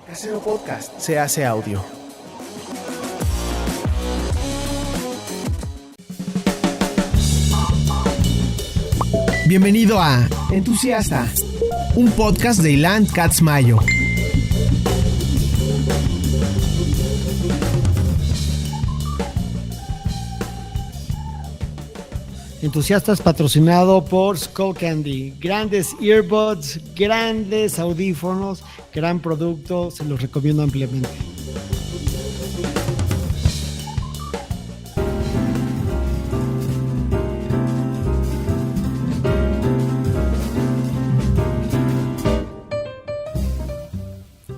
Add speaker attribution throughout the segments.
Speaker 1: Casero Podcast se hace audio. Bienvenido a Entusiasta, un podcast de Ilan Katz Mayo. Entusiastas patrocinado por Skullcandy. Grandes earbuds, grandes audífonos, gran producto, se los recomiendo ampliamente.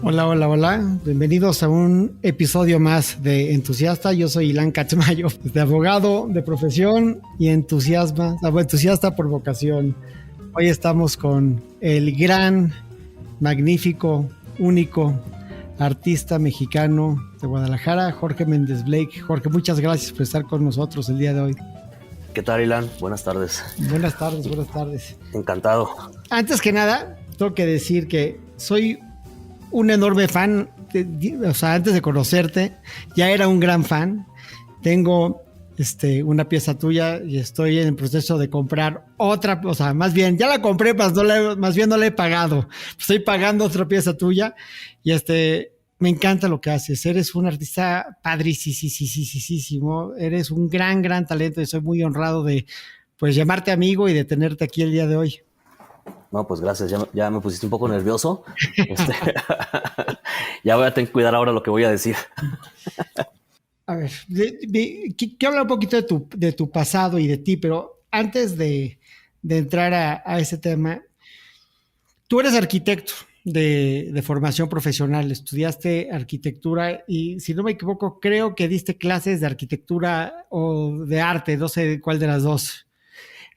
Speaker 1: Hola. Bienvenidos a un episodio más de Entusiasta. Yo soy Ilan Katz Mayo, de abogado de profesión y entusiasta por vocación. Hoy estamos con el gran, magnífico, único artista mexicano de Guadalajara, Jorge Méndez Blake. Jorge, muchas gracias por estar con nosotros el día de hoy.
Speaker 2: ¿Qué tal, Ilan? Buenas tardes.
Speaker 1: Buenas tardes.
Speaker 2: Encantado.
Speaker 1: Antes que nada, tengo que decir que soy un enorme fan, antes de conocerte, ya era un gran fan. Tengo una pieza tuya y estoy en el proceso de comprar otra, más bien, ya la compré, más bien no la he pagado. Estoy pagando otra pieza tuya y me encanta lo que haces. Eres un artista padricísimo, eres un gran talento y soy muy honrado de, pues, llamarte amigo y de tenerte aquí el día de hoy.
Speaker 2: No, pues gracias, ya me pusiste un poco nervioso. Ya voy a tener que cuidar ahora lo que voy a decir.
Speaker 1: A ver, quiero hablar un poquito de tu pasado y de ti, pero antes de entrar a ese tema, tú eres arquitecto de formación profesional, estudiaste arquitectura y, si no me equivoco, creo que diste clases de arquitectura o de arte, no sé cuál de las dos.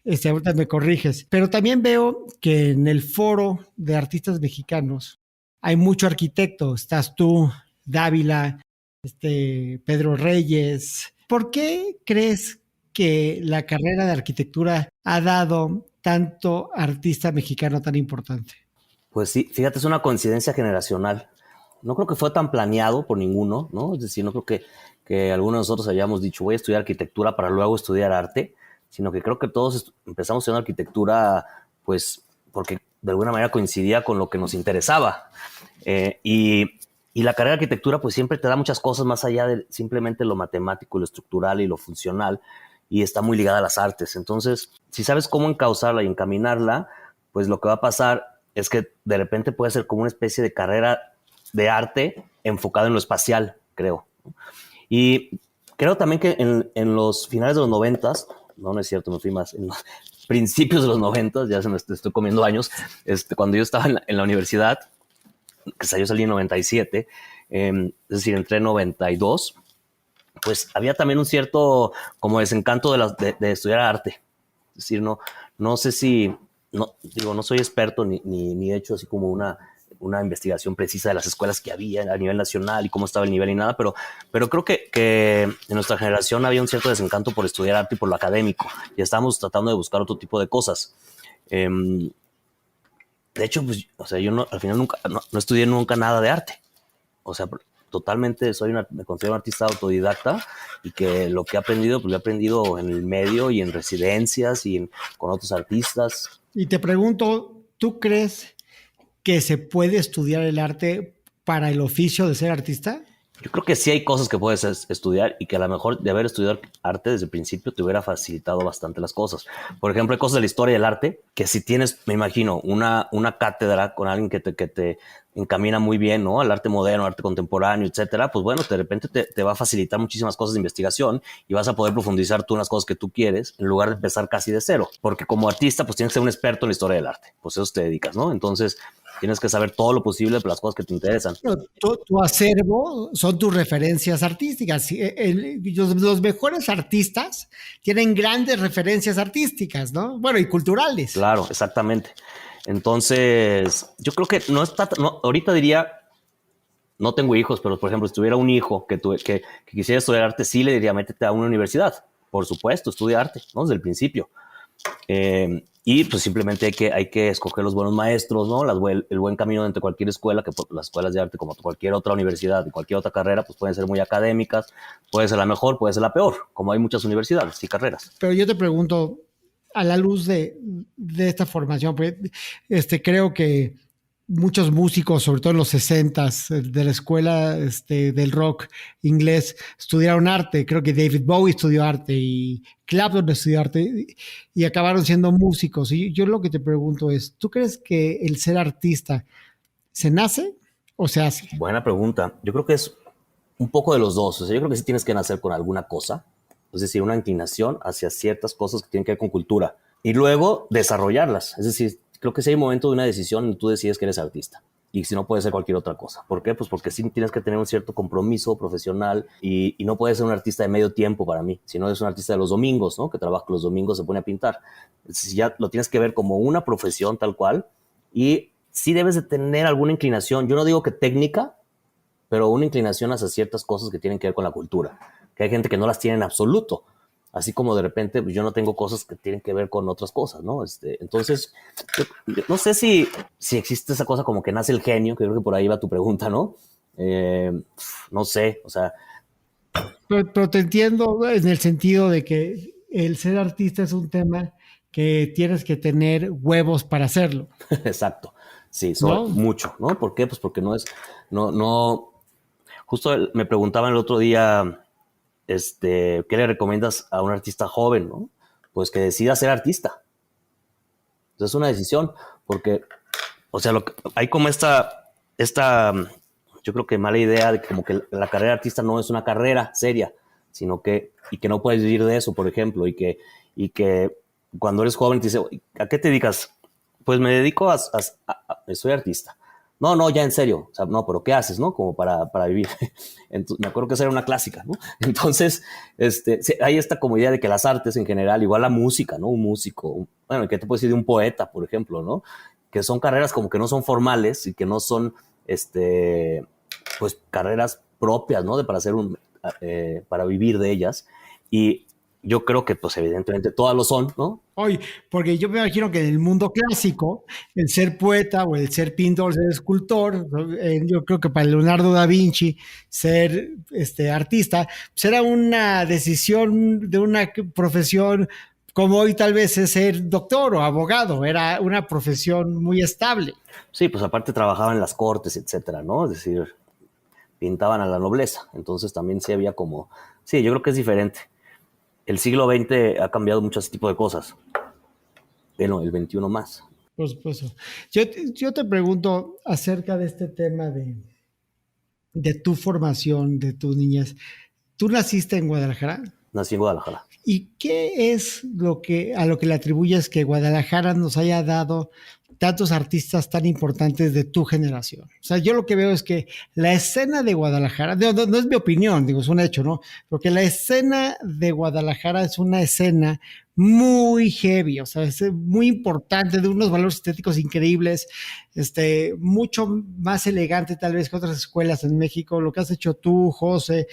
Speaker 1: Ahorita me corriges, pero también veo que en el foro de artistas mexicanos hay mucho arquitecto. Estás tú, Dávila, Pedro Reyes. ¿Por qué crees que la carrera de arquitectura ha dado tanto artista mexicano tan importante?
Speaker 2: Pues sí, fíjate, es una coincidencia generacional. No creo que fue tan planeado por ninguno, ¿no? Es decir, no creo que algunos de nosotros hayamos dicho voy a estudiar arquitectura para luego estudiar arte, sino que creo que todos empezamos estudiando arquitectura pues porque de alguna manera coincidía con lo que nos interesaba. Y la carrera de arquitectura pues siempre te da muchas cosas más allá de simplemente lo matemático, lo estructural y lo funcional, y está muy ligada a las artes. Entonces, si sabes cómo encauzarla y encaminarla, pues lo que va a pasar es que de repente puede ser como una especie de carrera de arte enfocada en lo espacial, creo. Y creo también que en los finales de los 90s, no es cierto, me fui más, en los principios de los 90s, ya se me estoy comiendo años, cuando yo estaba en la universidad, que yo salí en 97, es decir, entré en 92, pues había también un cierto como desencanto de estudiar arte. Es decir, no sé si, no soy experto ni he hecho así como una investigación precisa de las escuelas que había a nivel nacional y cómo estaba el nivel y nada, pero creo que en nuestra generación había un cierto desencanto por estudiar arte y por lo académico, y estábamos tratando de buscar otro tipo de cosas. De hecho, pues, yo al final no estudié nunca nada de arte. Totalmente me considero un artista autodidacta, y que lo que he aprendido, pues lo he aprendido en el medio y en residencias y con otros artistas.
Speaker 1: Y te pregunto, ¿tú crees que se puede estudiar el arte para el oficio de ser artista?
Speaker 2: Yo creo que sí hay cosas que puedes estudiar y que a lo mejor de haber estudiado arte desde el principio te hubiera facilitado bastante las cosas. Por ejemplo, hay cosas de la historia del arte que si tienes, me imagino, una cátedra con alguien que te encamina muy bien, ¿no?, al arte moderno, arte contemporáneo, etcétera, pues bueno, de repente te va a facilitar muchísimas cosas de investigación y vas a poder profundizar tú en las cosas que tú quieres en lugar de empezar casi de cero. Porque como artista, pues tienes que ser un experto en la historia del arte. Pues eso te dedicas, ¿no? Entonces tienes que saber todo lo posible de las cosas que te interesan.
Speaker 1: Tu acervo son tus referencias artísticas. Los mejores artistas tienen grandes referencias artísticas, ¿no? Bueno, y culturales.
Speaker 2: Claro, exactamente. Entonces, yo creo que ahorita diría, no tengo hijos, pero por ejemplo, si tuviera un hijo que quisiera estudiar arte, sí le diría, métete a una universidad. Por supuesto, estudia arte, ¿no? Desde el principio. Y pues simplemente hay que escoger los buenos maestros, ¿no? El buen camino entre cualquier escuela, que las escuelas de arte, como cualquier otra universidad y cualquier otra carrera, pues pueden ser muy académicas, puede ser la mejor, puede ser la peor, como hay muchas universidades y carreras.
Speaker 1: Pero yo te pregunto, a la luz de esta formación, pues, creo que muchos músicos, sobre todo en los 60s, de la escuela del rock inglés, estudiaron arte. Creo que David Bowie estudió arte y Clapton estudió arte y acabaron siendo músicos. Y yo lo que te pregunto es, ¿tú crees que el ser artista se nace o se hace?
Speaker 2: Buena pregunta. Yo creo que es un poco de los dos. O sea, yo creo que sí tienes que nacer con alguna cosa, es decir, una inclinación hacia ciertas cosas que tienen que ver con cultura y luego desarrollarlas. Es decir, creo que sí hay un momento de una decisión y tú decides que eres artista. Y si no, puede ser cualquier otra cosa. ¿Por qué? Pues porque sí tienes que tener un cierto compromiso profesional y no puedes ser un artista de medio tiempo para mí, sino es un artista de los domingos, ¿no? Que trabaja los domingos, se pone a pintar. Entonces ya lo tienes que ver como una profesión tal cual y sí debes de tener alguna inclinación. Yo no digo que técnica, pero una inclinación hacia ciertas cosas que tienen que ver con la cultura, que hay gente que no las tiene en absoluto, así como de repente pues, yo no tengo cosas que tienen que ver con otras cosas, ¿no? Entonces, yo no sé si existe esa cosa como que nace el genio, que creo que por ahí va tu pregunta, ¿no? No sé, o sea,
Speaker 1: Pero te entiendo en el sentido de que el ser artista es un tema que tienes que tener huevos para hacerlo,
Speaker 2: exacto, sí,
Speaker 1: ¿no?
Speaker 2: mucho, ¿no? ¿Por qué? Pues porque no, justo me preguntaban el otro día, ¿qué le recomiendas a un artista joven, no? Pues que decida ser artista. Entonces es una decisión, porque, o sea, hay como yo creo que mala idea de que como que la carrera de artista no es una carrera seria, y que no puedes vivir de eso, por ejemplo, y que cuando eres joven te dice, ¿a qué te dedicas? Pues me dedico soy artista. No, no, ya en serio, o sea, no, pero ¿qué haces, no? Como para vivir. Entonces, me acuerdo que esa era una clásica, ¿no? Entonces, sí, hay esta como idea de que las artes en general, igual la música, ¿no? Un músico, bueno, ¿qué te puedo decir de un poeta, por ejemplo, ¿no? Que son carreras como que no son formales y que no son, pues, carreras propias, ¿no? Para vivir de ellas. Y yo creo que, pues, evidentemente todas lo son, ¿no?
Speaker 1: Hoy, porque yo me imagino que en el mundo clásico, el ser poeta o el ser pintor, ser escultor, yo creo que para Leonardo da Vinci ser artista, pues era una decisión de una profesión como hoy tal vez es ser doctor o abogado, era una profesión muy estable.
Speaker 2: Sí, pues aparte trabajaban en las cortes, etcétera, ¿no? Es decir, pintaban a la nobleza. Entonces también sí había como... Sí, yo creo que es diferente. El siglo XX ha cambiado mucho ese tipo de cosas. Bueno, el XXI más.
Speaker 1: Por supuesto. Yo te pregunto acerca de este tema de tu formación, de tu niñez. ¿Tú naciste en Guadalajara?
Speaker 2: Nací en Guadalajara.
Speaker 1: ¿Y qué es a lo que le atribuyes que Guadalajara nos haya dado tantos artistas tan importantes de tu generación? O sea, yo lo que veo es que la escena de Guadalajara, no es mi opinión, digo, es un hecho, ¿no? Porque la escena de Guadalajara es una escena muy heavy, o sea, es muy importante, de unos valores estéticos increíbles, mucho más elegante tal vez que otras escuelas en México. Lo que has hecho tú, José,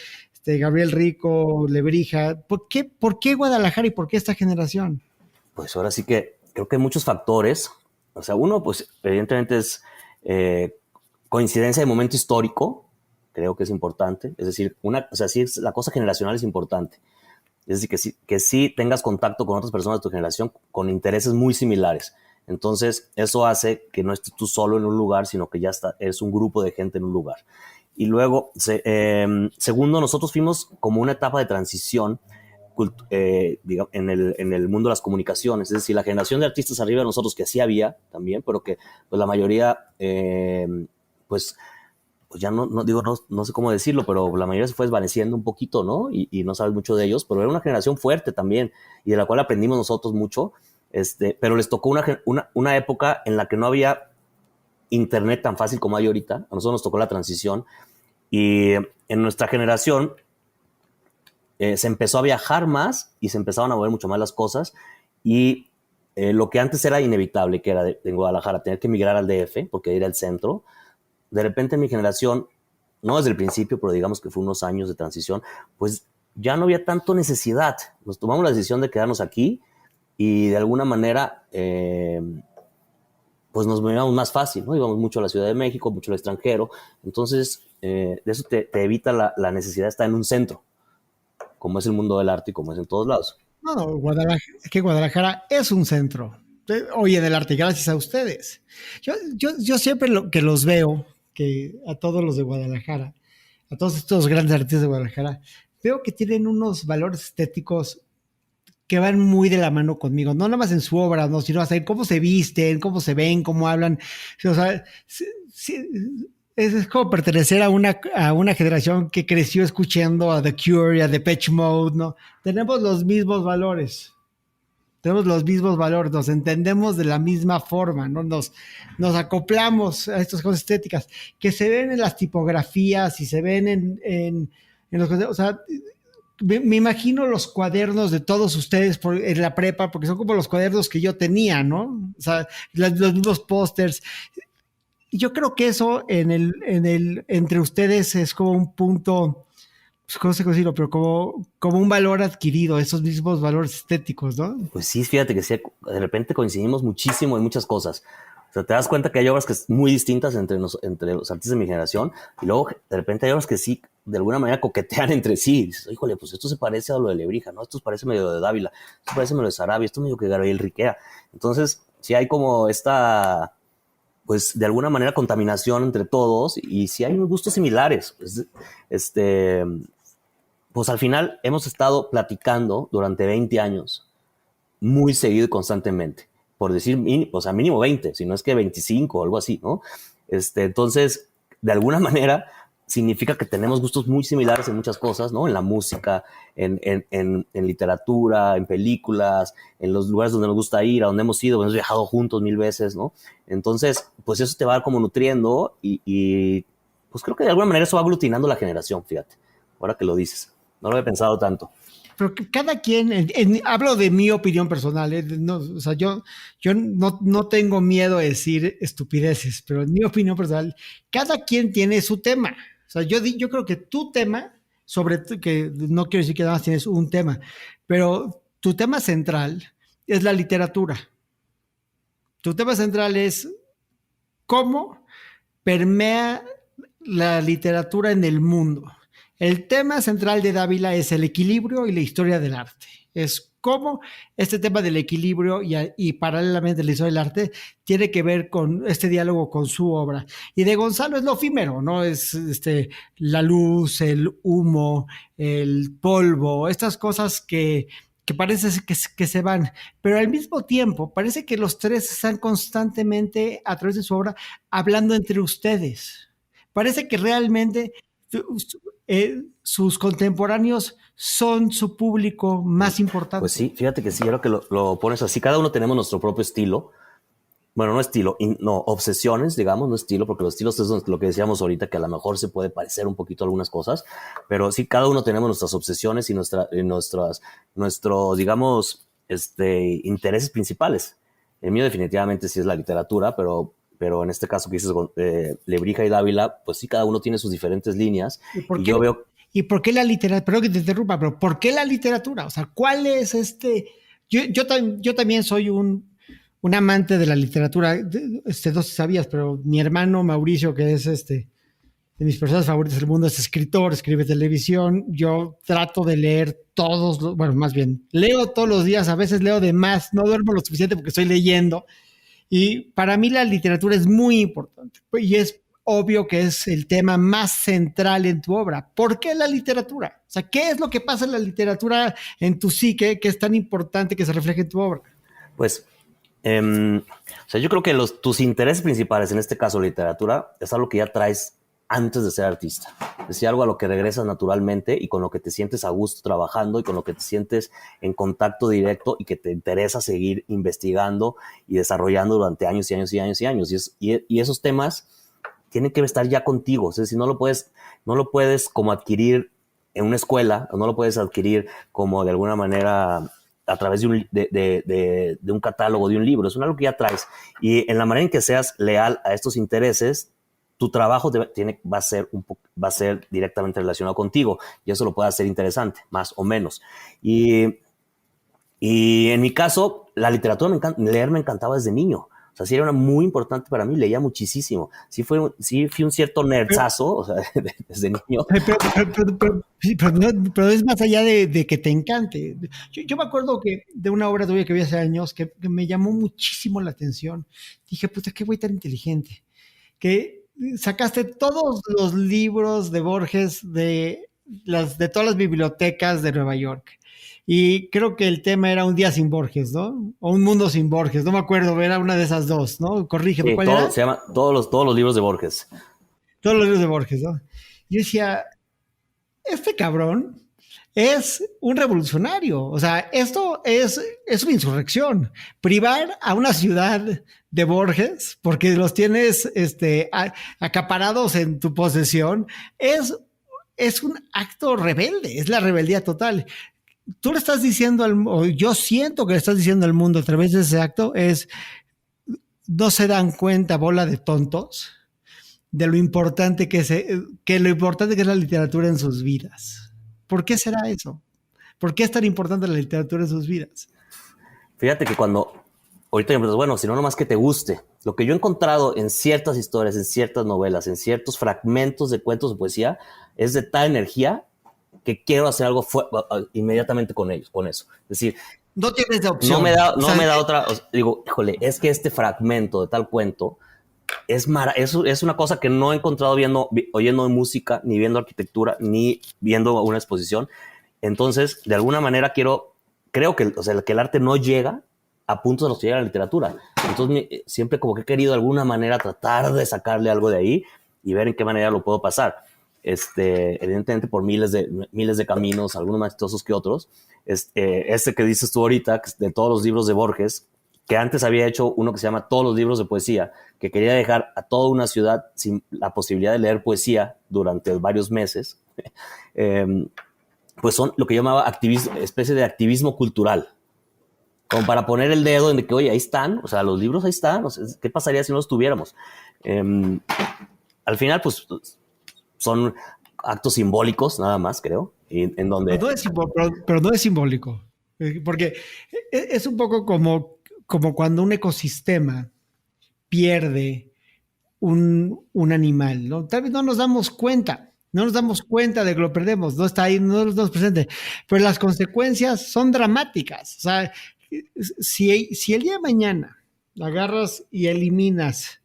Speaker 1: Gabriel Rico, Lebrija. ¿Por qué Guadalajara y por qué esta generación?
Speaker 2: Pues ahora sí que creo que hay muchos factores. O sea, uno, pues evidentemente es coincidencia de momento histórico. Creo que es importante. Es decir, o sea, sí, la cosa generacional es importante. Es decir, que sí tengas contacto con otras personas de tu generación con intereses muy similares. Entonces, eso hace que no estés tú solo en un lugar, sino que ya eres un grupo de gente en un lugar. Y luego, segundo, nosotros fuimos como una etapa de transición digamos, en el mundo de las comunicaciones. Es decir, la generación de artistas arriba de nosotros, que sí había también, pero que pues, la mayoría, pues ya no sé cómo decirlo, pero la mayoría se fue desvaneciendo un poquito, ¿no? Y no sabes mucho de ellos, pero era una generación fuerte también y de la cual aprendimos nosotros mucho, pero les tocó una época en la que no había internet tan fácil como hay ahorita. A nosotros nos tocó la transición y en nuestra generación se empezó a viajar más y se empezaban a mover mucho más las cosas y lo que antes era inevitable, que era en Guadalajara, tener que emigrar al DF porque era el centro, de repente en mi generación, no desde el principio, pero digamos que fue unos años de transición, pues ya no había tanto necesidad. Nos tomamos la decisión de quedarnos aquí y de alguna manera pues nos movíamos más fácil, ¿no? Íbamos mucho a la Ciudad de México, mucho al extranjero, entonces de eso te evita la necesidad de estar en un centro, como es el mundo del arte y como es en todos lados.
Speaker 1: No, no, Guadalajara es un centro. Hoy en el arte, gracias a ustedes. Yo siempre que los veo, que a todos los de Guadalajara, a todos estos grandes artistas de Guadalajara, veo que tienen unos valores estéticos que van muy de la mano conmigo, no nada más en su obra, no, sino hasta en cómo se visten, cómo se ven, cómo hablan. O sea, es como pertenecer a una generación que creció escuchando a The Cure y a Depeche Mode, ¿no? Tenemos los mismos valores. Tenemos los mismos valores, nos entendemos de la misma forma, ¿no? Nos acoplamos a estas cosas estéticas que se ven en las tipografías y se ven en los... O sea, me imagino los cuadernos de todos ustedes en la prepa, porque son como los cuadernos que yo tenía, ¿no? O sea, los mismos pósters. Yo creo que eso entre ustedes es como un punto, pues, ¿cómo se considera? Pero como un valor adquirido, esos mismos valores estéticos, ¿no?
Speaker 2: Pues sí, fíjate que sí, de repente coincidimos muchísimo en muchas cosas. O sea, te das cuenta que hay obras que son muy distintas entre los artistas de mi generación, y luego de repente hay obras que sí, de alguna manera coquetean entre sí. Y dices, híjole, pues esto se parece a lo de Lebrija, ¿no? Esto parece medio de Dávila, esto parece medio de Sarabia, esto medio que Gabriel Riquea. Entonces, sí hay como esta, pues de alguna manera contaminación entre todos, y sí hay unos gustos similares. Pues al final hemos estado platicando durante 20 años, muy seguido y constantemente, por decir, o sea, mínimo 20, si no es que 25 o algo así, ¿no? Entonces, de alguna manera, significa que tenemos gustos muy similares en muchas cosas, ¿no? En la música, en literatura, en películas, en los lugares donde nos gusta ir, a donde hemos ido, hemos viajado juntos 1000 veces, ¿no? Entonces, pues eso te va como nutriendo y pues creo que de alguna manera eso va aglutinando la generación, fíjate, ahora que lo dices. No lo había pensado tanto.
Speaker 1: Pero que cada quien, hablo de mi opinión personal, no, o sea, yo no tengo miedo a decir estupideces, pero en mi opinión personal, cada quien tiene su tema. O sea, yo creo que tu tema, que no quiero decir que nada más tienes un tema, pero tu tema central es la literatura. Tu tema central es cómo permea la literatura en el mundo. El tema central de Dávila es el equilibrio y la historia del arte. Es cómo este tema del equilibrio y paralelamente la historia del arte tiene que ver con este diálogo con su obra. Y de Gonzalo es lo efímero, ¿no? Es la luz, el humo, el polvo, estas cosas que parece que se van, pero al mismo tiempo parece que los tres están constantemente a través de su obra hablando entre ustedes. Parece que realmente sus contemporáneos son su público más importante.
Speaker 2: Pues sí, fíjate que sí, ahora que lo pones así, cada uno tenemos nuestro propio estilo. Bueno, no estilo, no, obsesiones, digamos, no estilo, porque los estilos es lo que decíamos ahorita, que a lo mejor se puede parecer un poquito a algunas cosas, pero sí, cada uno tenemos nuestras obsesiones y nuestros, digamos, intereses principales. El mío definitivamente sí es la literatura, pero en este caso que dices, Lebrija y Dávila, pues sí, cada uno tiene sus diferentes líneas.
Speaker 1: ¿Y yo veo... ¿Y por qué la literatura? Perdón que te interrumpa, pero ¿por qué la literatura? O sea, ¿cuál es Yo también soy un amante de la literatura, no sé si sabías, pero mi hermano Mauricio, que es de mis personas favoritas del mundo, es escritor, escribe televisión. Yo trato de leer bueno, más bien, leo todos los días, a veces leo de más, no duermo lo suficiente porque estoy leyendo. Y para mí la literatura es muy importante y es obvio que es el tema más central en tu obra. ¿Por qué la literatura? O sea, ¿qué es lo que pasa en la literatura en tu psique que es tan importante que se refleje en tu obra?
Speaker 2: Pues, o sea, yo creo que tus intereses principales, en este caso literatura, es algo que ya traes antes de ser artista. Es decir, algo a lo que regresas naturalmente y con lo que te sientes a gusto trabajando y con lo que te sientes en contacto directo y que te interesa seguir investigando y desarrollando durante años y años y años y años. Y esos temas tienen que estar ya contigo. Es decir, no lo puedes como adquirir en una escuela, o no lo puedes adquirir como de alguna manera a través de un catálogo, de un libro. Es algo que ya traes. Y en la manera en que seas leal a estos intereses, tu trabajo va a ser directamente relacionado contigo, y eso lo puede hacer interesante, más o menos. Y Y en mi caso, la literatura, leer me encantaba desde niño. O sea, sí era muy importante para mí, leía muchísimo. Sí fui un cierto nerdzazo, o sea, desde niño.
Speaker 1: Pero es más allá de que te encante. Yo me acuerdo que de una obra tuya que vi hace años que me llamó muchísimo la atención. Dije, puta, qué güey tan inteligente. Que sacaste todos los libros de Borges de todas las bibliotecas de Nueva York. Y creo que el tema era Un día sin Borges, ¿no? O Un mundo sin Borges, no me acuerdo, era una de esas dos, ¿no? Corrígeme,
Speaker 2: Sí,
Speaker 1: ¿cuál era?
Speaker 2: se llama todos los libros de Borges.
Speaker 1: Todos los libros de Borges, ¿no? Yo decía, este cabrón es un revolucionario. O sea, esto es una insurrección. Privar a una ciudad de Borges porque los tienes acaparados en tu posesión es un acto rebelde, es la rebeldía total. Tú le estás diciendo o yo siento que le estás diciendo al mundo a través de ese acto no se dan cuenta, bola de tontos, de lo importante lo importante que es la literatura en sus vidas. ¿Por qué será eso? ¿Por qué es tan importante la literatura en sus vidas?
Speaker 2: Fíjate que ahorita me preguntas, bueno, si no nomás que te guste, lo que yo he encontrado en ciertas historias, en ciertas novelas, en ciertos fragmentos de cuentos de poesía, es de tal energía que quiero hacer algo inmediatamente con eso. Es decir,
Speaker 1: no tienes de opción.
Speaker 2: No me da otra. Digo, híjole, es que este fragmento de tal cuento es una cosa que no he encontrado oyendo música, ni viendo arquitectura, ni viendo una exposición. Entonces, de alguna manera creo que, que el arte no llega a puntos de los que llega la literatura. Entonces, siempre como que he querido de alguna manera tratar de sacarle algo de ahí y ver en qué manera lo puedo pasar. Evidentemente por miles de caminos, algunos más exitosos que otros. Que dices tú ahorita, de todos los libros de Borges, que antes había hecho uno que se llama Todos los libros de poesía, que quería dejar a toda una ciudad sin la posibilidad de leer poesía durante varios meses, pues son lo que yo llamaba especie de activismo cultural, como para poner el dedo en que, oye, ahí están, o sea, los libros ahí están, o sea, ¿qué pasaría si no los tuviéramos? Al final, pues, son actos simbólicos, nada más, creo, en donde...
Speaker 1: Pero no es simbólico, porque es un poco como cuando un ecosistema pierde un animal, ¿no? Tal vez no nos damos cuenta, de que lo perdemos, no está ahí, no nos presente, pero las consecuencias son dramáticas. O sea, si el día de mañana agarras y eliminas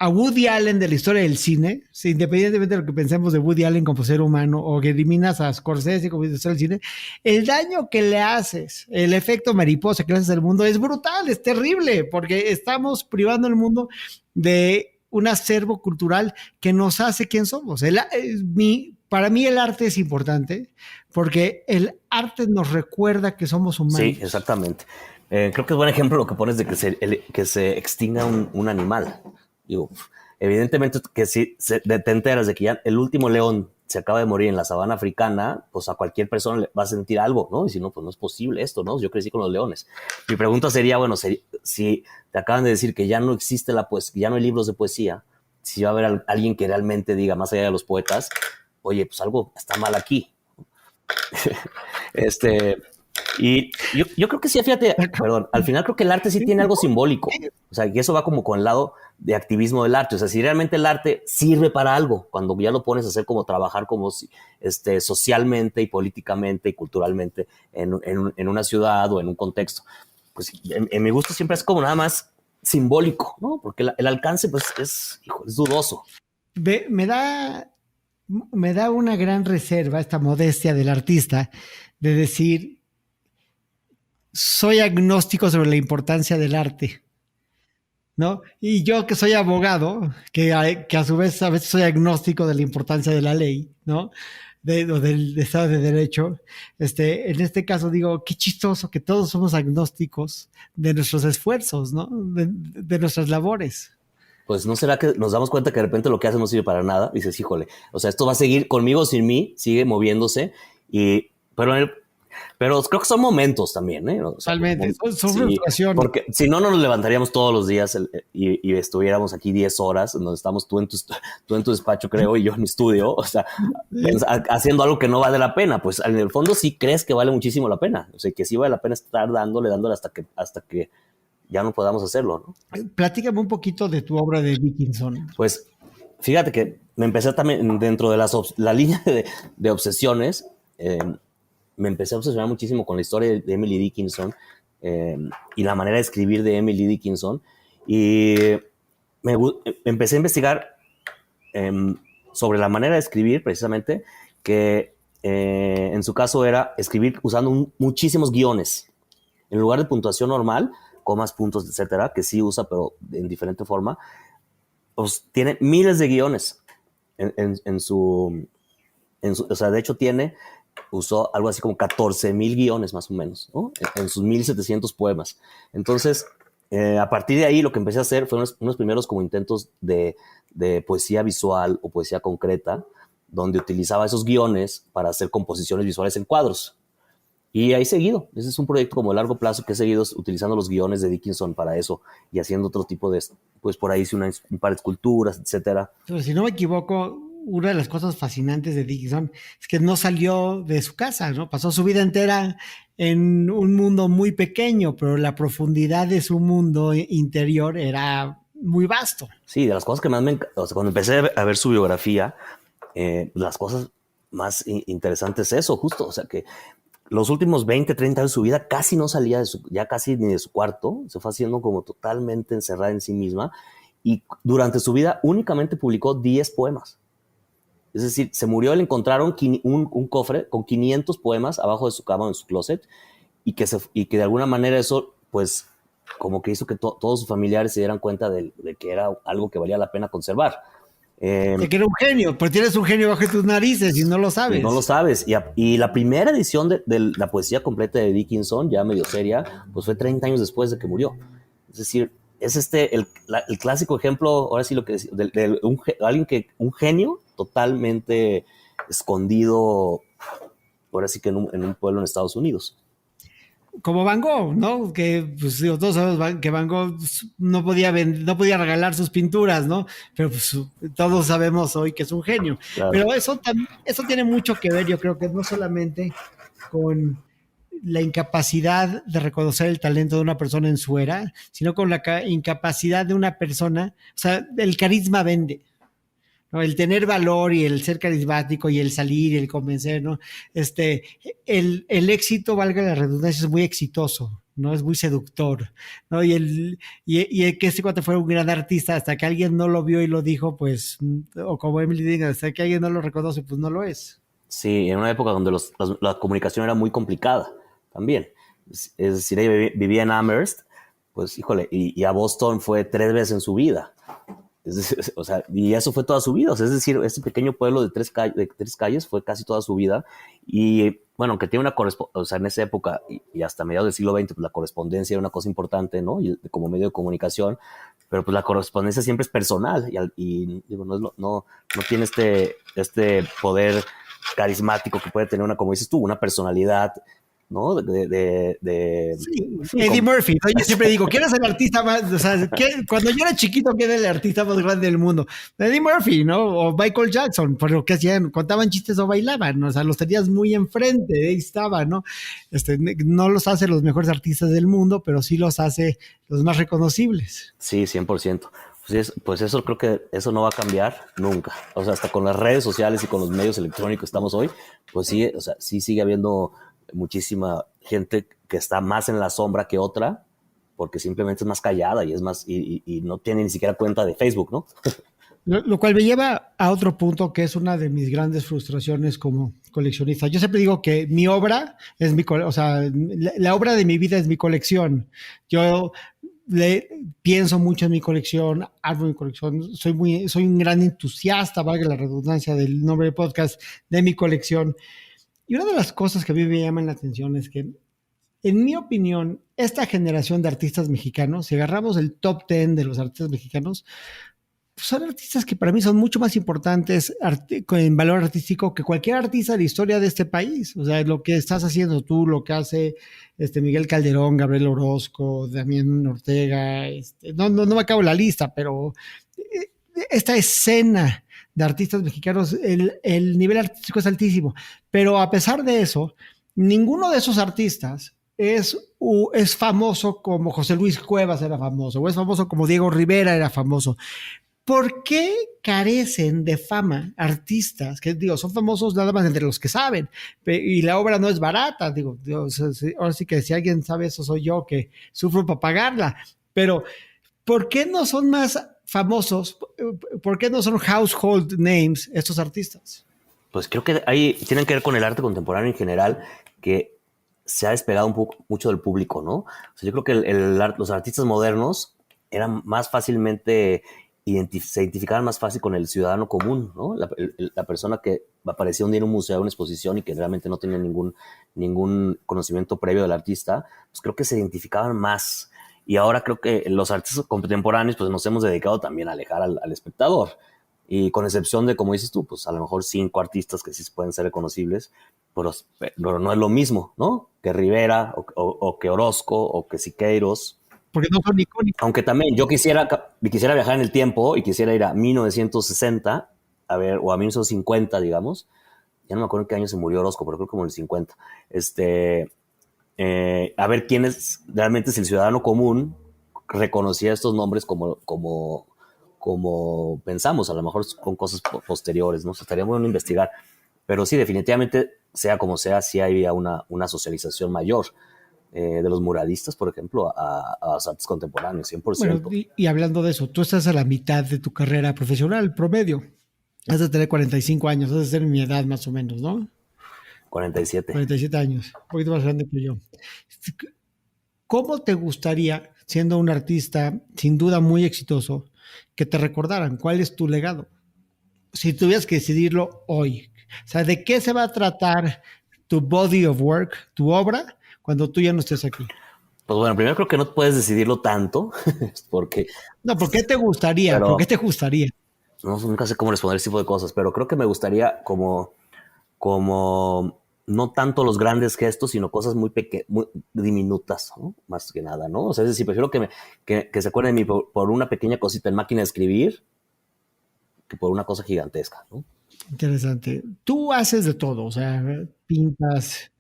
Speaker 1: a Woody Allen de la historia del cine, independientemente de lo que pensemos de Woody Allen como ser humano, o que eliminas a Scorsese como director del cine, el daño que le haces, el efecto mariposa que le haces al mundo es brutal, es terrible, porque estamos privando al mundo de un acervo cultural que nos hace quien somos. Para mí el arte es importante porque el arte nos recuerda que somos humanos.
Speaker 2: Sí, exactamente. Creo que es buen ejemplo lo que pones de que se extinga un animal. Digo, evidentemente que si te enteras de que ya el último león se acaba de morir en la sabana africana, pues a cualquier persona le va a sentir algo, ¿no? Y si no, pues no es posible esto, ¿no? Yo crecí con los leones. Mi pregunta sería, bueno, si te acaban de decir que ya no existe que ya no hay libros de poesía, si va a haber alguien que realmente diga, más allá de los poetas, oye, pues algo está mal aquí. Y yo creo que sí, fíjate, perdón, al final creo que el arte sí tiene algo simbólico. O sea, y eso va como con el lado de activismo del arte. O sea, si realmente el arte sirve para algo, cuando ya lo pones a hacer como trabajar como socialmente y políticamente y culturalmente en una ciudad o en un contexto, pues en mi gusto siempre es como nada más simbólico, ¿no? Porque el alcance pues es dudoso.
Speaker 1: Me da una gran reserva esta modestia del artista de decir, soy agnóstico sobre la importancia del arte, ¿no? Y yo que soy abogado, que a su vez a veces soy agnóstico de la importancia de la ley, ¿no? Del Estado de Derecho. En este caso digo, qué chistoso que todos somos agnósticos de nuestros esfuerzos, ¿no? De nuestras labores.
Speaker 2: Pues ¿no será que nos damos cuenta que de repente lo que hace no sirve para nada? Dices, híjole, o sea, esto va a seguir conmigo o sin mí, sigue moviéndose, pero Pero creo que son momentos también, ¿eh? O sea,
Speaker 1: Totalmente, son
Speaker 2: sí,
Speaker 1: frustraciones.
Speaker 2: porque si no, no nos levantaríamos todos los días y estuviéramos aquí 10 horas, donde estamos tú en tu despacho, creo, y yo en mi estudio, o sea, haciendo algo que no vale la pena. Pues en el fondo sí crees que vale muchísimo la pena, o sea, que sí vale la pena estar dándole hasta que ya no podamos hacerlo, ¿no?
Speaker 1: Platícame un poquito de tu obra de Dickinson.
Speaker 2: Pues fíjate que me empecé también dentro de la línea de obsesiones, me empecé a obsesionar muchísimo con la historia de Emily Dickinson y la manera de escribir de Emily Dickinson, y empecé a investigar sobre la manera de escribir, precisamente, que en su caso era escribir usando muchísimos guiones. En lugar de puntuación normal, comas, puntos, etcétera, que sí usa, pero en diferente forma, pues tiene miles de guiones en su, o sea, de hecho usó algo así como 14,000 guiones más o menos, ¿no? En sus 1,700 poemas. Entonces, a partir de ahí lo que empecé a hacer fue unos primeros como intentos de poesía visual o poesía concreta, donde utilizaba esos guiones para hacer composiciones visuales en cuadros. Y ahí he seguido. Ese es un proyecto como de largo plazo que he seguido utilizando los guiones de Dickinson para eso y haciendo otro tipo de, pues por ahí hice un par de esculturas, etcétera.
Speaker 1: Pero si no me equivoco, una de las cosas fascinantes de Dickinson es que no salió de su casa, ¿no? Pasó su vida entera en un mundo muy pequeño, pero la profundidad de su mundo interior era muy vasto.
Speaker 2: Sí, de las cosas que más o sea, cuando empecé a ver su biografía, las cosas más interesantes es eso, justo, o sea, que los últimos 20, 30 años de su vida casi no salía ya casi ni de su cuarto, se fue haciendo como totalmente encerrada en sí misma, y durante su vida únicamente publicó 10 poemas. Es decir, se murió, le encontraron un cofre con 500 poemas abajo de su cama o en su closet, y que de alguna manera eso, pues, como que hizo que todos sus familiares se dieran cuenta de que era algo que valía la pena conservar.
Speaker 1: De que era un genio, pero tienes un genio bajo tus narices y no lo sabes.
Speaker 2: Y no lo sabes. Y la primera edición de la poesía completa de Dickinson, ya medio seria, pues fue 30 años después de que murió. Es decir, es el clásico ejemplo, ahora sí lo que decía, de un genio totalmente escondido, ahora sí que en un pueblo en Estados Unidos.
Speaker 1: Como Van Gogh, ¿no? Que pues, todos sabemos que Van Gogh no podía regalar sus pinturas, ¿no? Pero pues, todos sabemos hoy que es un genio. Claro. Pero eso tiene mucho que ver, yo creo que no solamente con la incapacidad de reconocer el talento de una persona en su era, sino con la incapacidad de una persona, o sea, el carisma vende. ¿No? El tener valor y el ser carismático y el salir y el convencer, ¿no? El éxito, valga la redundancia, es muy exitoso, ¿no? Es muy seductor, ¿no? Y que este cuate fuera un gran artista hasta que alguien no lo vio y lo dijo, pues, o como Emily Dickinson, hasta que alguien no lo reconoce, pues no lo es.
Speaker 2: Sí, en una época donde la comunicación era muy complicada también. Es decir, ella vivía en Amherst, pues, híjole, y a Boston fue 3 veces en su vida. O sea, y eso fue toda su vida. O sea, es decir, este pequeño pueblo de tres calles fue casi toda su vida. Y bueno, aunque tiene o sea, en esa época y hasta mediados del siglo XX, pues la correspondencia era una cosa importante, ¿no? Y como medio de comunicación, pero pues la correspondencia siempre es personal y digo, no tiene este poder carismático que puede tener como dices tú, una personalidad, ¿no?
Speaker 1: Sí, Eddie Murphy, ¿no? Yo siempre digo, ¿quién es el artista más? O sea, cuando yo era chiquito, ¿quién era el artista más grande del mundo? Eddie Murphy, ¿no? O Michael Jackson, por lo que hacían, contaban chistes o bailaban, ¿no? O sea, los tenías muy enfrente, ahí estaban, ¿no? No los hace los mejores artistas del mundo, pero sí los hace los más reconocibles.
Speaker 2: Sí, 100%. Pues eso creo que eso no va a cambiar nunca. O sea, hasta con las redes sociales y con los medios electrónicos que estamos hoy, pues sí, o sea, sí sigue habiendo muchísima gente que está más en la sombra que otra, porque simplemente es más callada y es más y no tiene ni siquiera cuenta de Facebook, ¿no?
Speaker 1: Lo cual me lleva a otro punto que es una de mis grandes frustraciones como coleccionista. Yo siempre digo que mi obra es o sea, la obra de mi vida es mi colección. Yo pienso mucho en mi colección, armo mi colección, soy un gran entusiasta, valga la redundancia del nombre del podcast, de mi colección. Y una de las cosas que a mí me llaman la atención es que, en mi opinión, esta generación de artistas mexicanos, si agarramos el top 10 de los artistas mexicanos, son artistas que para mí son mucho más importantes en valor artístico que cualquier artista de la historia de este país. O sea, lo que estás haciendo tú, lo que hace Miguel Calderón, Gabriel Orozco, Damián Ortega, no me acabo la lista, pero esta escena de artistas mexicanos, el nivel artístico es altísimo. Pero a pesar de eso, ninguno de esos artistas es famoso como José Luis Cuevas era famoso, o es famoso como Diego Rivera era famoso. ¿Por qué carecen de fama artistas que, digo, son famosos nada más entre los que saben? Y la obra no es barata, digo, ahora sí que si alguien sabe eso soy yo, que sufro para pagarla. Pero, ¿por qué no son más famosos? ¿Por qué no son household names estos artistas?
Speaker 2: Pues creo que ahí tienen que ver con el arte contemporáneo en general, que se ha despegado un poco mucho del público, ¿no? O sea, yo creo que los artistas modernos eran más fácilmente se identificaban más fácil con el ciudadano común, ¿no? La persona que aparecía un día en un museo, en una exposición y que realmente no tenía ningún conocimiento previo del artista, pues creo que se identificaban más. Y ahora creo que los artistas contemporáneos pues nos hemos dedicado también a alejar al espectador. Y con excepción de, como dices tú, pues a lo mejor 5 artistas que sí pueden ser reconocibles, pero no es lo mismo, ¿no? Que Rivera o que Orozco o que Siqueiros.
Speaker 1: Porque no son icónicos.
Speaker 2: Aunque también yo quisiera viajar en el tiempo y quisiera ir a 1960, a ver, o a 1950, digamos. Ya no me acuerdo en qué año se murió Orozco, pero creo como en el 50. A ver quién es realmente, si el ciudadano común reconocía estos nombres como pensamos, a lo mejor con cosas posteriores, ¿no? Estaría bueno investigar. Pero sí, definitivamente, sea como sea, sí había una socialización mayor. De los muralistas, por ejemplo, a los artes contemporáneos, 100%.
Speaker 1: Bueno, y hablando de eso, tú estás a la mitad de tu carrera profesional, promedio. Has de tener 45 años, has de ser mi edad más o menos, ¿no?
Speaker 2: 47.
Speaker 1: 47 años, un poquito más grande que yo. ¿Cómo te gustaría, siendo un artista sin duda muy exitoso, que te recordaran? ¿Cuál es tu legado? Si tuvieras que decidirlo hoy. O sea, ¿de qué se va a tratar tu body of work, tu obra, cuando tú ya no estés aquí?
Speaker 2: Pues bueno, primero creo que no puedes decidirlo tanto, porque...
Speaker 1: No, ¿por qué te gustaría? ¿Por qué te gustaría?
Speaker 2: No, nunca sé cómo responder ese tipo de cosas, pero creo que me gustaría como no tanto los grandes gestos, sino cosas muy diminutas, ¿no? Más que nada, ¿no? O sea, es decir, prefiero que se acuerden de mí por una pequeña cosita en máquina de escribir que por una cosa gigantesca, ¿no?
Speaker 1: Interesante. Tú haces de todo, o sea, pintas,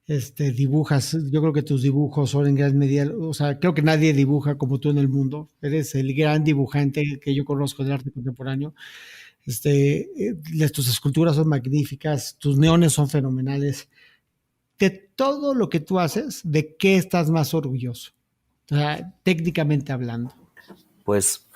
Speaker 1: dibujas. Yo creo que tus dibujos son en gran medida, o sea, creo que nadie dibuja como tú en el mundo. Eres el gran dibujante que yo conozco del arte contemporáneo. Tus esculturas son magníficas, tus neones son fenomenales. De todo lo que tú haces, ¿de qué estás más orgulloso? O sea, técnicamente hablando.
Speaker 2: Pues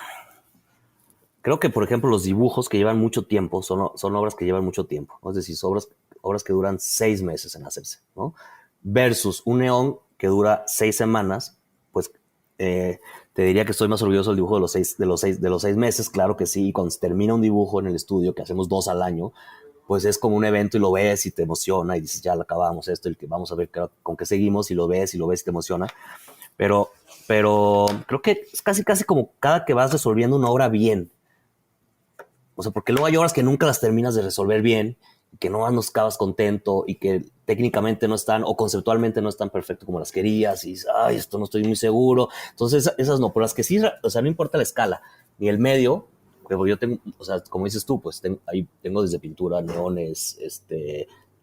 Speaker 2: creo que, por ejemplo, los dibujos que llevan mucho tiempo son obras que llevan mucho tiempo, ¿no? Es decir, son obras que duran 6 meses en hacerse, ¿no? Versus un neón que dura 6 semanas, pues te diría que estoy más orgulloso del dibujo de los 6 meses, claro que sí. Y cuando se termina un dibujo en el estudio, que hacemos 2 al año, pues es como un evento y lo ves y te emociona y dices, ya lo acabamos esto, el que vamos a ver con qué seguimos, y lo ves y te emociona. Pero creo que es casi como cada que vas resolviendo una obra bien. O sea, porque luego hay obras que nunca las terminas de resolver bien, que no nos acabas contento y que técnicamente no están, o conceptualmente no están perfecto como las querías, y dices, ay, esto no estoy muy seguro. Entonces, esas no, pero las que sí, o sea, no importa la escala, ni el medio, pero yo tengo, o sea, como dices tú, pues ahí tengo desde pintura, neones,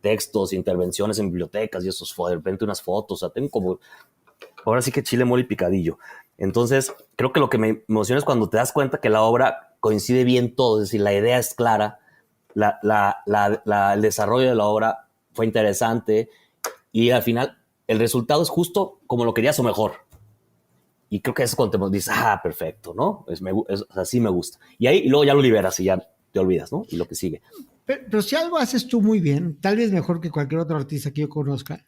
Speaker 2: textos, intervenciones en bibliotecas y esos, de repente unas fotos, o sea, tengo como, ahora sí que chile, mole y picadillo. Entonces, creo que lo que me emociona es cuando te das cuenta que la obra coincide bien todo, es decir, la idea es clara, el desarrollo de la obra fue interesante y al final el resultado es justo como lo querías o mejor. Y creo que eso es cuando te dices, perfecto, ¿no? Así me gusta. Y luego ya lo liberas y ya te olvidas, ¿no? Y lo que sigue.
Speaker 1: Pero si algo haces tú muy bien, tal vez mejor que cualquier otro artista que yo conozca,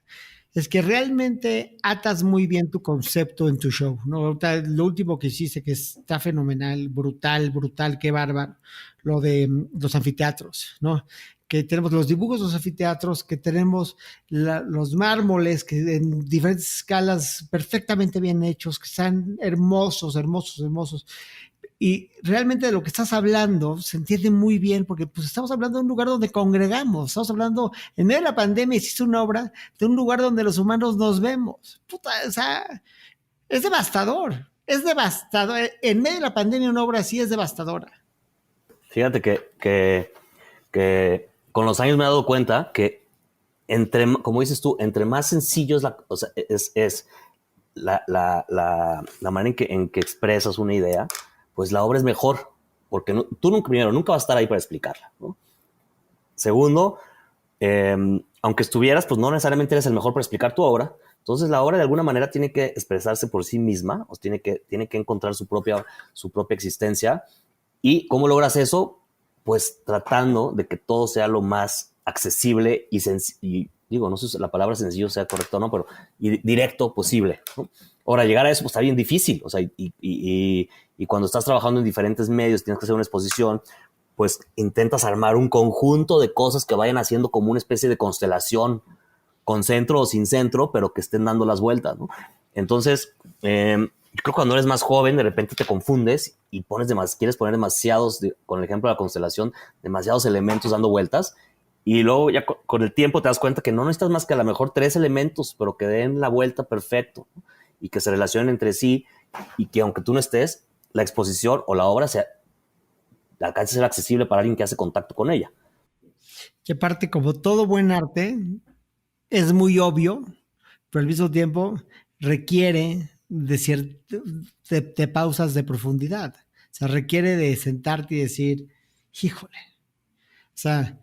Speaker 1: es que realmente atas muy bien tu concepto en tu show, ¿no? Lo último que hiciste, que está fenomenal, brutal, qué bárbaro, lo de los anfiteatros, ¿no? Que tenemos los dibujos de los anfiteatros, que tenemos los mármoles, que en diferentes escalas perfectamente bien hechos, que están hermosos. Y realmente de lo que estás hablando se entiende muy bien, porque pues estamos hablando de un lugar donde congregamos, estamos hablando, en medio de la pandemia hiciste una obra de un lugar donde los humanos nos vemos. Puta, o sea, es devastador, es devastador. En medio de la pandemia una obra así es devastadora.
Speaker 2: Fíjate que con los años me he dado cuenta que como dices tú, entre más sencillo es la manera en que expresas una idea, pues la obra es mejor, porque tú nunca vas a estar ahí para explicarla, ¿no? Segundo, aunque estuvieras, pues no necesariamente eres el mejor para explicar tu obra. Entonces la obra de alguna manera tiene que expresarse por sí misma, o tiene que encontrar su propia existencia. ¿Y cómo logras eso? Pues tratando de que todo sea lo más accesible y digo, no sé si la palabra sencillo sea correcta o no, pero directo posible, ¿no? Ahora, llegar a eso pues, está bien difícil, o sea, y cuando estás trabajando en diferentes medios, tienes que hacer una exposición, pues intentas armar un conjunto de cosas que vayan haciendo como una especie de constelación, con centro o sin centro, pero que estén dando las vueltas, ¿no? Entonces, yo creo que cuando eres más joven, de repente te confundes y quieres poner demasiados, con el ejemplo de la constelación, demasiados elementos dando vueltas, y luego ya con el tiempo te das cuenta que no necesitas más que a lo mejor 3 elementos, pero que den la vuelta perfecto, ¿no? Y que se relacionen entre sí, y que aunque tú no estés, la exposición o la obra alcance a ser accesible para alguien que hace contacto con ella.
Speaker 1: Que aparte, como todo buen arte, es muy obvio, pero al mismo tiempo requiere de pausas de profundidad. O sea, requiere de sentarte y decir, híjole, o sea,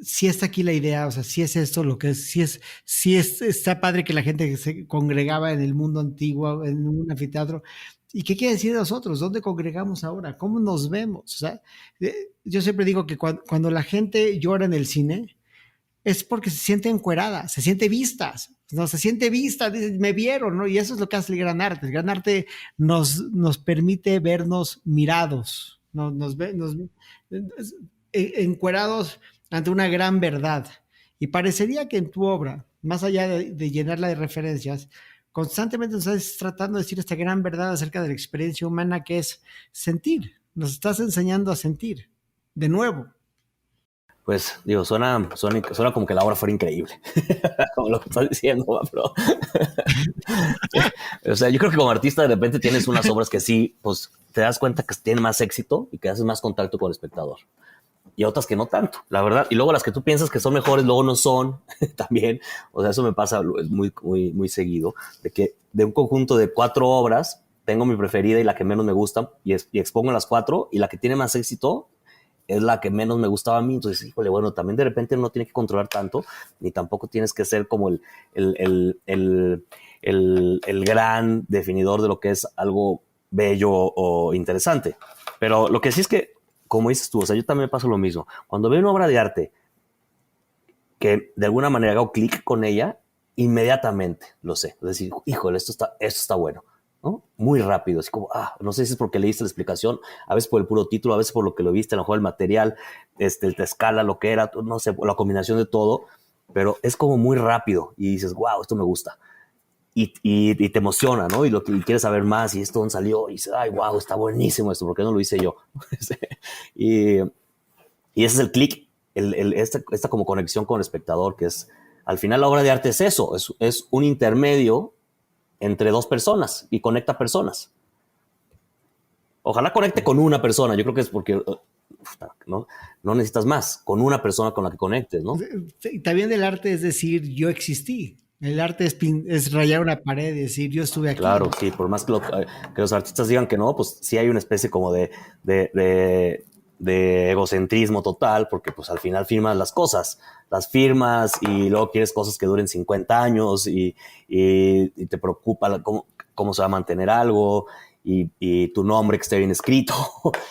Speaker 1: si está aquí la idea, o sea, si es esto lo que es, está padre que la gente se congregaba en el mundo antiguo, en un anfiteatro. ¿Y qué quiere decir de nosotros? ¿Dónde congregamos ahora? ¿Cómo nos vemos? O sea, yo siempre digo que cuando la gente llora en el cine, es porque se siente encuerada, se siente vistas, no se siente vista, me vieron, ¿no? Y eso es lo que hace el gran arte. El gran arte nos permite vernos mirados, nos encuerados ante una gran verdad. Y parecería que en tu obra, más allá de llenarla de referencias, constantemente nos estás tratando de decir esta gran verdad acerca de la experiencia humana que es sentir. Nos estás enseñando a sentir, de nuevo.
Speaker 2: Pues digo, suena como que la obra fuera increíble, como lo que estás diciendo, pero o sea, yo creo que como artista de repente tienes unas obras que sí, pues te das cuenta que tienen más éxito y que haces más contacto con el espectador, y otras que no tanto, la verdad. Y luego las que tú piensas que son mejores, luego no son también. O sea, eso me pasa muy, muy, muy seguido, de que de un conjunto de 4 obras tengo mi preferida y la que menos me gusta, y expongo las 4, y la que tiene más éxito es la que menos me gustaba a mí. Entonces, híjole, bueno, también de repente no tiene que controlar tanto, ni tampoco tienes que ser como el gran definidor de lo que es algo bello o interesante. Pero lo que sí es que, como dices tú, o sea, yo también me pasa lo mismo. Cuando veo una obra de arte que de alguna manera hago clic con ella, inmediatamente lo sé. Es decir, híjole, esto está bueno, ¿no? Muy rápido, así como, no sé si es porque leíste la explicación, a veces por el puro título, a veces por lo que lo viste, a lo mejor el material, el escala, lo que era, no sé, la combinación de todo, pero es como muy rápido y dices, wow, esto me gusta. Y te emociona, ¿no? Y quieres saber más, y esto dónde salió, y dices, ay, wow, está buenísimo esto, ¿por qué no lo hice yo? y ese es el clic, esta como conexión con el espectador, que es, al final la obra de arte es eso, es un intermedio entre 2 personas y conecta personas. Ojalá conecte con una persona, yo creo que es porque no necesitas más, con una persona con la que conectes, ¿no?
Speaker 1: También el arte es decir, yo existí. El arte es rayar una pared y decir, yo estuve aquí.
Speaker 2: Claro, sí, por más que los artistas digan que no, pues sí hay una especie como de egocentrismo total, porque pues al final firmas las firmas, y luego quieres cosas que duren 50 años y te preocupa cómo se va a mantener algo, y tu nombre que esté bien escrito.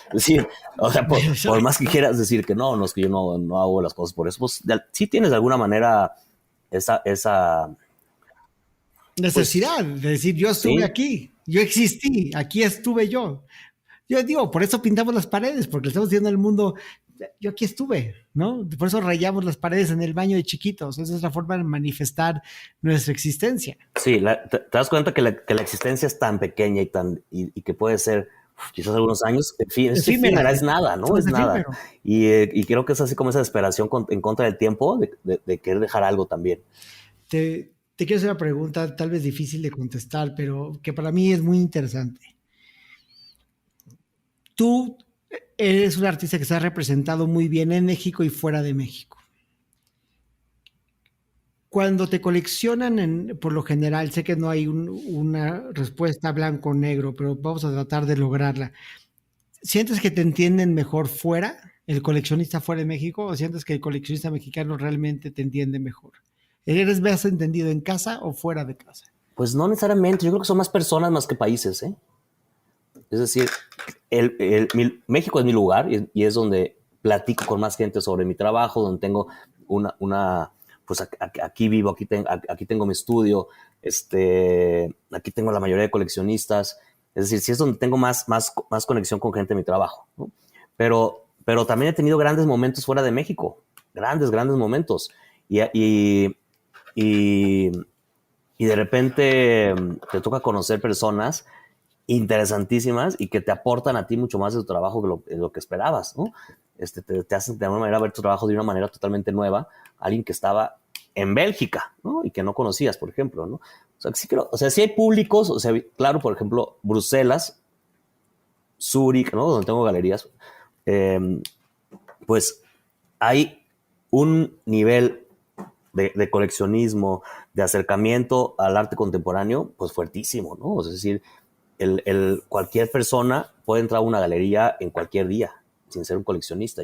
Speaker 2: Es decir, o sea, por más que quieras decir que no es que yo no hago las cosas por eso, pues sí tienes de alguna manera esa
Speaker 1: necesidad de decir, yo estuve aquí, yo existí, aquí estuve yo. Yo digo, por eso pintamos las paredes, porque le estamos diciendo al mundo, yo aquí estuve, ¿no? Por eso rayamos las paredes en el baño de chiquitos. Esa es la forma de manifestar nuestra existencia.
Speaker 2: Sí, te das cuenta que la existencia es tan pequeña y que puede ser quizás algunos años, en fin, es
Speaker 1: Efímera.
Speaker 2: efímera, es nada, ¿no?
Speaker 1: Todo
Speaker 2: Es
Speaker 1: es
Speaker 2: nada.
Speaker 1: efímero.
Speaker 2: Y creo que es así como esa desesperación en contra del tiempo, de querer dejar algo también.
Speaker 1: Te quiero hacer una pregunta tal vez difícil de contestar, pero que para mí es muy interesante. Tú eres un artista que se ha representado muy bien en México y fuera de México. Cuando te coleccionan, por lo general, sé que no hay una respuesta blanco-negro, pero vamos a tratar de lograrla. ¿Sientes que te entienden mejor fuera, el coleccionista fuera de México, o sientes que el coleccionista mexicano realmente te entiende mejor? ¿Eres más entendido en casa o fuera de casa?
Speaker 2: Pues no necesariamente, yo creo que son más personas más que países, ¿eh? Es decir, México es mi lugar y es donde platico con más gente sobre mi trabajo, donde tengo pues aquí vivo, aquí tengo mi estudio, aquí tengo la mayoría de coleccionistas. Es decir, sí es donde tengo más conexión con gente de mi trabajo, ¿no? Pero también he tenido grandes momentos fuera de México, grandes momentos. Y, y, y, y de repente te toca conocer personas interesantísimas y que te aportan a ti mucho más de tu trabajo de lo que esperabas, ¿no? Te hacen de alguna manera ver tu trabajo de una manera totalmente nueva, alguien que estaba en Bélgica, ¿no? Y que no conocías, por ejemplo, ¿no? O sea, sí hay públicos, o sea, claro, por ejemplo, Bruselas, Zúrich, ¿no? Donde tengo galerías, eh, pues hay un nivel de coleccionismo, de acercamiento al arte contemporáneo, pues fuertísimo, ¿no? O sea, es decir, cualquier persona puede entrar a una galería en cualquier día, sin ser un coleccionista.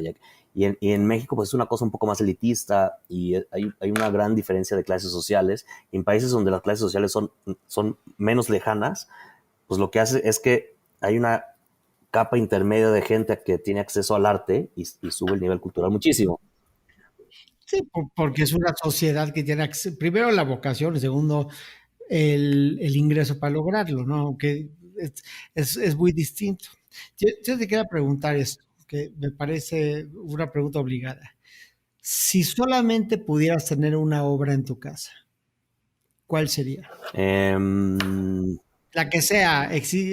Speaker 2: Y en México pues es una cosa un poco más elitista y hay una gran diferencia de clases sociales. Y en países donde las clases sociales son menos lejanas, pues lo que hace es que hay una capa intermedia de gente que tiene acceso al arte y sube el nivel cultural muchísimo.
Speaker 1: Sí, porque es una sociedad que tiene primero la vocación y segundo el ingreso para lograrlo, ¿no? Que es muy distinto. Yo te quería preguntar esto, que me parece una pregunta obligada. Si solamente pudieras tener una obra en tu casa, ¿cuál sería?
Speaker 2: Eh,
Speaker 1: La que sea,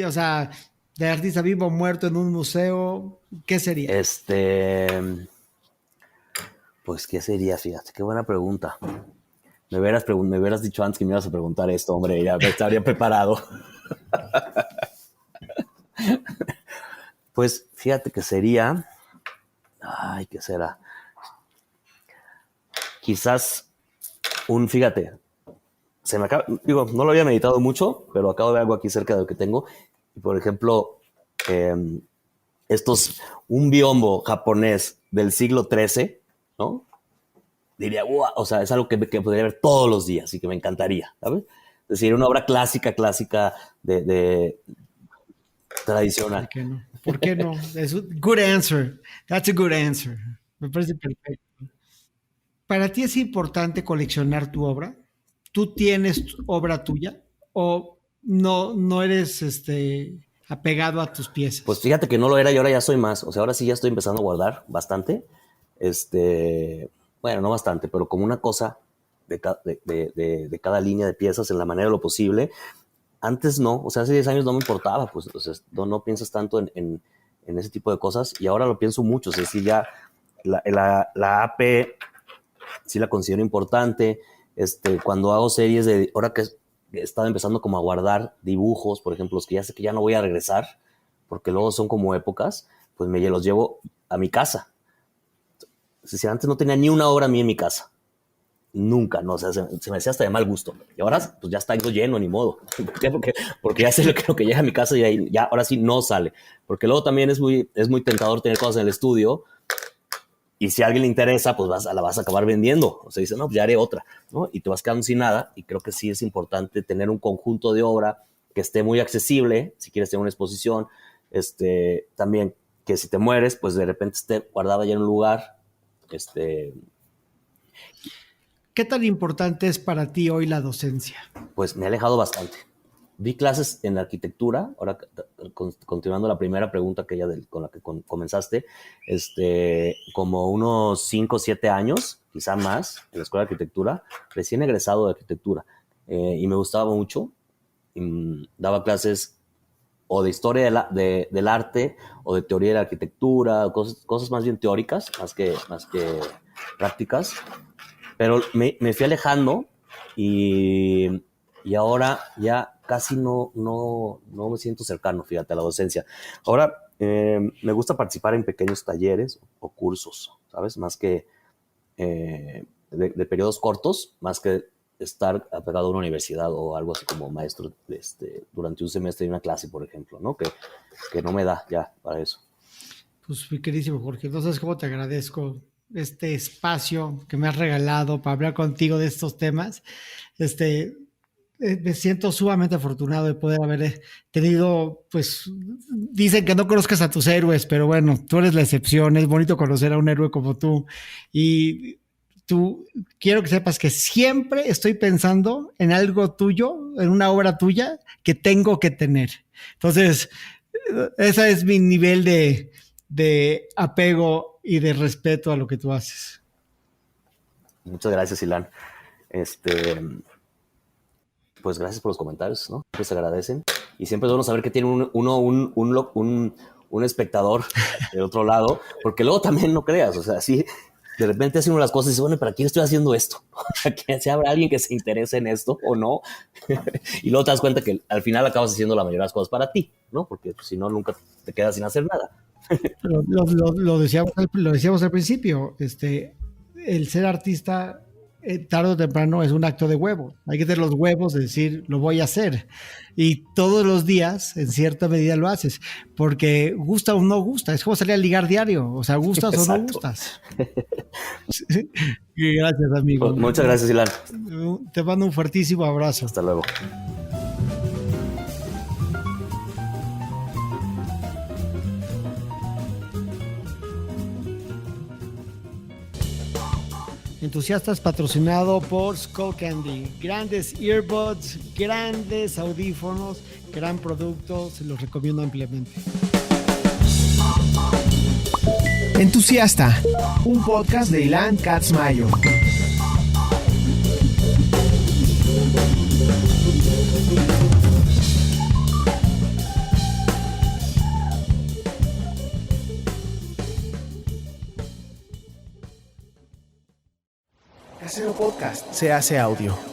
Speaker 1: o sea, de artista vivo o muerto en un museo, ¿qué sería?
Speaker 2: este, pues, ¿qué sería? Fíjate, qué buena pregunta. Me hubieras dicho antes que me ibas a preguntar esto, hombre, ya me estaría preparado. Pues fíjate que sería, ay, ¿qué será? Quizás fíjate, digo, no lo había meditado mucho, pero acabo de ver algo aquí cerca de lo que tengo. Y por ejemplo, eh, un biombo japonés del siglo XIII, ¿no? Diría, wow, o sea, es algo que podría ver todos los días y que me encantaría, ¿sabes? Es decir, una obra clásica de tradicional.
Speaker 1: ¿Por qué no? ¿Por qué no? Es un good answer. That's a good answer. Me parece perfecto. ¿Para ti es importante coleccionar tu obra? ¿Tú tienes obra tuya o no eres apegado a tus
Speaker 2: Pues
Speaker 1: piezas?
Speaker 2: fíjate que no lo era y ahora ya soy más. O sea, ahora sí ya estoy empezando a guardar bastante. Bueno, no bastante, pero como una cosa de cada línea de piezas en la manera de lo posible. Antes no, o sea, hace 10 años no me importaba, pues, o sea, no piensas tanto en ese tipo de cosas y ahora lo pienso mucho. O sea, sí ya la AP sí la considero importante. Cuando hago series ahora que he estado empezando como a guardar dibujos, por ejemplo, los que ya sé que ya no voy a regresar, porque luego son como épocas, pues los llevo a mi casa. Es decir, antes no tenía ni una obra mía en mi casa. Nunca, no, o sea, se me hacía hasta de mal gusto. Y ahora, pues ya está lleno, ni modo. ¿Por qué? Porque ya sé lo que llega a mi casa y ya ahora sí no sale. Porque luego también es muy tentador tener cosas en el estudio y si a alguien le interesa, pues la vas a acabar vendiendo. O sea, dice, no, pues ya haré otra, ¿no? Y te vas quedando sin nada. Y creo que sí es importante tener un conjunto de obra que esté muy accesible, si quieres tener una exposición. También que si te mueres, pues de repente esté guardada ya en un lugar.
Speaker 1: ¿Qué tan importante es para ti hoy la docencia?
Speaker 2: Pues me ha alejado bastante. Vi clases en arquitectura, ahora continuando la primera pregunta con la que comenzaste, como unos 5 o 7 años, quizá más, en la escuela de arquitectura, recién egresado de arquitectura, y me gustaba mucho. Daba clases o de historia del arte o de teoría de la arquitectura, cosas más bien teóricas, más que prácticas. Pero me fui alejando y ahora ya casi no me siento cercano, fíjate, a la docencia. Ahora me gusta participar en pequeños talleres o cursos, ¿sabes? Más que de periodos cortos, más que estar apegado a una universidad o algo así como maestro durante un semestre de una clase, por ejemplo, ¿no? Que no me da ya para eso.
Speaker 1: Pues mi queridísimo Jorge, no sabes cómo te agradezco este espacio que me has regalado para hablar contigo de estos temas. Me siento sumamente afortunado de poder haber tenido, pues, dicen que no conozcas a tus héroes, pero bueno, tú eres la excepción, es bonito conocer a un héroe como tú. Y tú, quiero que sepas que siempre estoy pensando en algo tuyo, en una obra tuya que tengo que tener. Entonces, ese es mi nivel de apego y de respeto a lo que tú haces.
Speaker 2: Muchas gracias, Ilan. Pues gracias por los comentarios, ¿no? Pues se agradecen. Y siempre es bueno saber que tiene un espectador del otro lado, porque luego también no creas, o sea, sí, de repente hace uno las cosas y dice, bueno, ¿para quién estoy haciendo esto? ¿Que se habrá alguien que se interese en esto o no? Y luego te das cuenta que al final acabas haciendo la mayoría de las cosas para ti, ¿no? Porque si no, nunca te quedas sin hacer nada.
Speaker 1: Lo decíamos al principio, el ser artista tarde o temprano es un acto de huevo. Hay que tener los huevos de decir, lo voy a hacer. Y todos los días, en cierta medida, lo haces. Porque gusta o no gusta. Es como salir a ligar diario. O sea, gustas o no gustas. Gracias, amigo.
Speaker 2: Pues muchas gracias, Ilan.
Speaker 1: Te mando un fuertísimo abrazo.
Speaker 2: Hasta luego.
Speaker 1: Entusiastas patrocinado por Skullcandy. Grandes earbuds, grandes audífonos, gran producto, se los recomiendo ampliamente.
Speaker 3: Entusiasta, un podcast de Ilan Katz Mayo. Casero Podcast se hace audio.